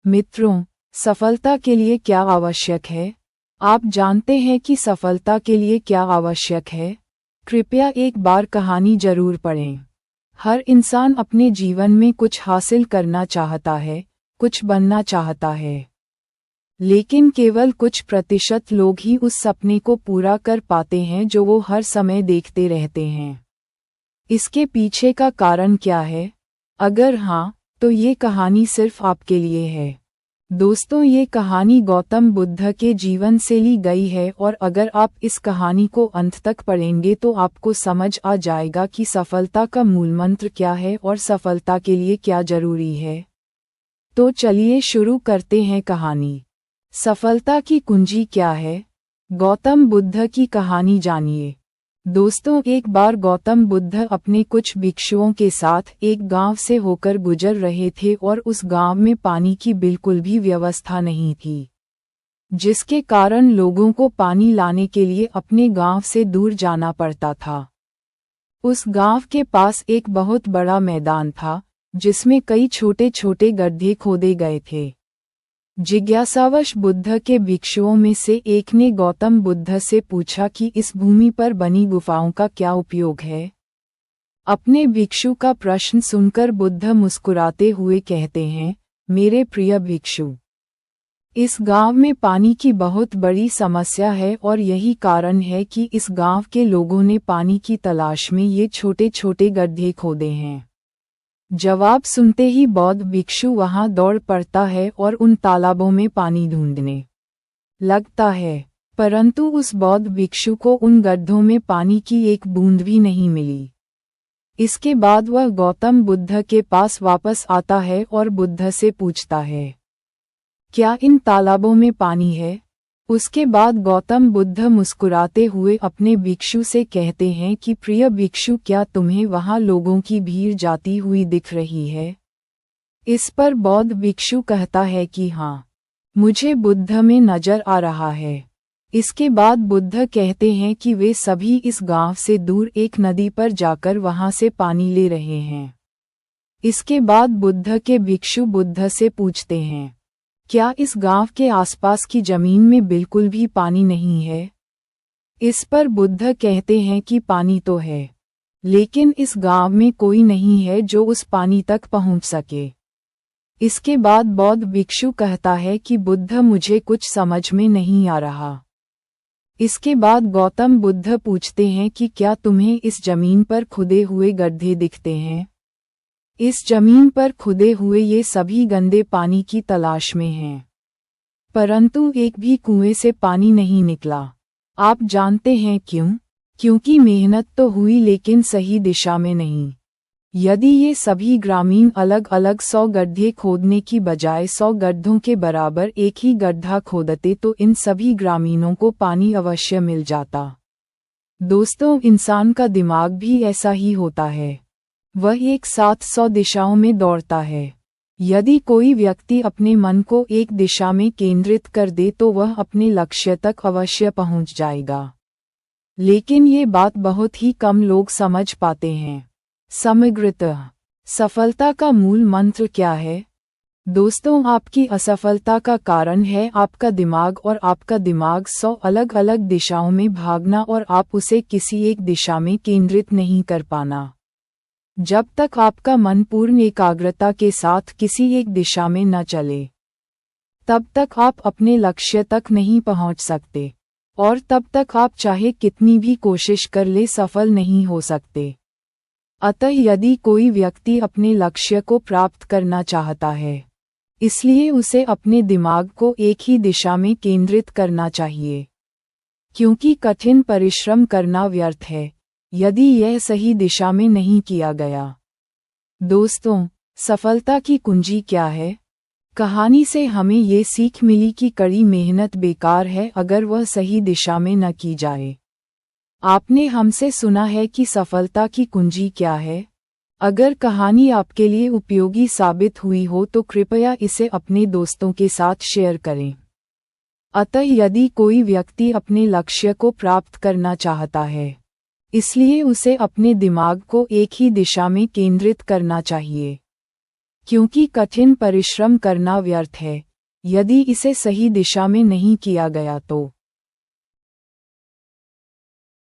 मित्रों, सफलता के लिए क्या आवश्यक है? आप जानते हैं कि सफलता के लिए क्या आवश्यक है? कृपया एक बार कहानी जरूर पढ़ें। हर इंसान अपने जीवन में कुछ हासिल करना चाहता है, कुछ बनना चाहता है। लेकिन केवल कुछ प्रतिशत लोग ही उस सपने को पूरा कर पाते हैं जो वो हर समय देखते रहते हैं। इसके पीछे का कारण क्या है? अगर हाँ, तो ये कहानी सिर्फ आपके लिए है। दोस्तों, ये कहानी गौतम बुद्ध के जीवन से ली गई है और अगर आप इस कहानी को अंत तक पढ़ेंगे तो आपको समझ आ जाएगा कि सफलता का मूल मंत्र क्या है और सफलता के लिए क्या जरूरी है। तो चलिए शुरू करते हैं कहानी। सफलता की कुंजी क्या है? गौतम बुद्ध की कहानी जानिए। दोस्तों, एक बार गौतम बुद्ध अपने कुछ भिक्षुओं के साथ एक गांव से होकर गुजर रहे थे और उस गांव में पानी की बिल्कुल भी व्यवस्था नहीं थी, जिसके कारण लोगों को पानी लाने के लिए अपने गांव से दूर जाना पड़ता था। उस गांव के पास एक बहुत बड़ा मैदान था, जिसमें कई छोटे छोटे गड्ढे खोदे गए थे। जिज्ञासावश बुद्ध के भिक्षुओं में से एक ने गौतम बुद्ध से पूछा कि इस भूमि पर बनी गुफाओं का क्या उपयोग है। अपने भिक्षु का प्रश्न सुनकर बुद्ध मुस्कुराते हुए कहते हैं, मेरे प्रिय भिक्षु, इस गांव में पानी की बहुत बड़ी समस्या है और यही कारण है कि इस गांव के लोगों ने पानी की तलाश में ये छोटे छोटे गड्ढे खोदे हैं। जवाब सुनते ही बौद्ध भिक्षु वहां दौड़ पड़ता है और उन तालाबों में पानी ढूंढने लगता है, परंतु उस बौद्ध भिक्षु को उन गड्ढों में पानी की एक बूंद भी नहीं मिली। इसके बाद वह गौतम बुद्ध के पास वापस आता है और बुद्ध से पूछता है, क्या इन तालाबों में पानी है? उसके बाद गौतम बुद्ध मुस्कुराते हुए अपने भिक्षु से कहते हैं कि प्रिय भिक्षु, क्या तुम्हें वहां लोगों की भीड़ जाती हुई दिख रही है? इस पर बौद्ध भिक्षु कहता है कि हाँ, मुझे बुद्ध में नजर आ रहा है। इसके बाद बुद्ध कहते हैं कि वे सभी इस गांव से दूर एक नदी पर जाकर वहां से पानी ले रहे हैं। इसके बाद बुद्ध के भिक्षु बुद्ध से पूछते हैं, क्या इस गांव के आसपास की जमीन में बिल्कुल भी पानी नहीं है? इस पर बुद्ध कहते हैं कि पानी तो है, लेकिन इस गांव में कोई नहीं है जो उस पानी तक पहुंच सके। इसके बाद बौद्ध भिक्षु कहता है कि बुद्ध, मुझे कुछ समझ में नहीं आ रहा। इसके बाद गौतम बुद्ध पूछते हैं कि क्या तुम्हें इस जमीन पर खुदे हुए गड्ढे दिखते हैं? इस जमीन पर खुदे हुए ये सभी गंदे पानी की तलाश में हैं, परंतु एक भी कुएं से पानी नहीं निकला। आप जानते हैं क्यों? क्योंकि मेहनत तो हुई लेकिन सही दिशा में नहीं। यदि ये सभी ग्रामीण अलग अलग 100 गड्ढे खोदने की बजाय 100 गड्ढों के बराबर एक ही गड्ढा खोदते तो इन सभी ग्रामीणों को पानी अवश्य मिल जाता। दोस्तों, इंसान का दिमाग भी ऐसा ही होता है, वह एक साथ 100 दिशाओं में दौड़ता है। यदि कोई व्यक्ति अपने मन को एक दिशा में केंद्रित कर दे तो वह अपने लक्ष्य तक अवश्य पहुंच जाएगा। लेकिन ये बात बहुत ही कम लोग समझ पाते हैं। समग्रतः सफलता का मूल मंत्र क्या है? दोस्तों, आपकी असफलता का कारण है आपका दिमाग, और आपका दिमाग 100 अलग अलग दिशाओं में भागना और आप उसे किसी एक दिशा में केंद्रित नहीं कर पाना। जब तक आपका मन पूर्ण एकाग्रता के साथ किसी एक दिशा में न चले, तब तक आप अपने लक्ष्य तक नहीं पहुंच सकते, और तब तक आप चाहे कितनी भी कोशिश कर ले सफल नहीं हो सकते। अतः यदि कोई व्यक्ति अपने लक्ष्य को प्राप्त करना चाहता है, इसलिए उसे अपने दिमाग को एक ही दिशा में केंद्रित करना चाहिए, क्योंकि कठिन परिश्रम करना व्यर्थ है यदि यह सही दिशा में नहीं किया गया। दोस्तों, सफलता की कुंजी क्या है? कहानी से हमें ये सीख मिली कि कड़ी मेहनत बेकार है अगर वह सही दिशा में न की जाए। आपने हमसे सुना है कि सफलता की कुंजी क्या है? अगर कहानी आपके लिए उपयोगी साबित हुई हो तो कृपया इसे अपने दोस्तों के साथ शेयर करें। अतः यदि कोई व्यक्ति अपने लक्ष्य को प्राप्त करना चाहता है, इसलिए उसे अपने दिमाग को एक ही दिशा में केंद्रित करना चाहिए, क्योंकि कठिन परिश्रम करना व्यर्थ है यदि इसे सही दिशा में नहीं किया गया तो।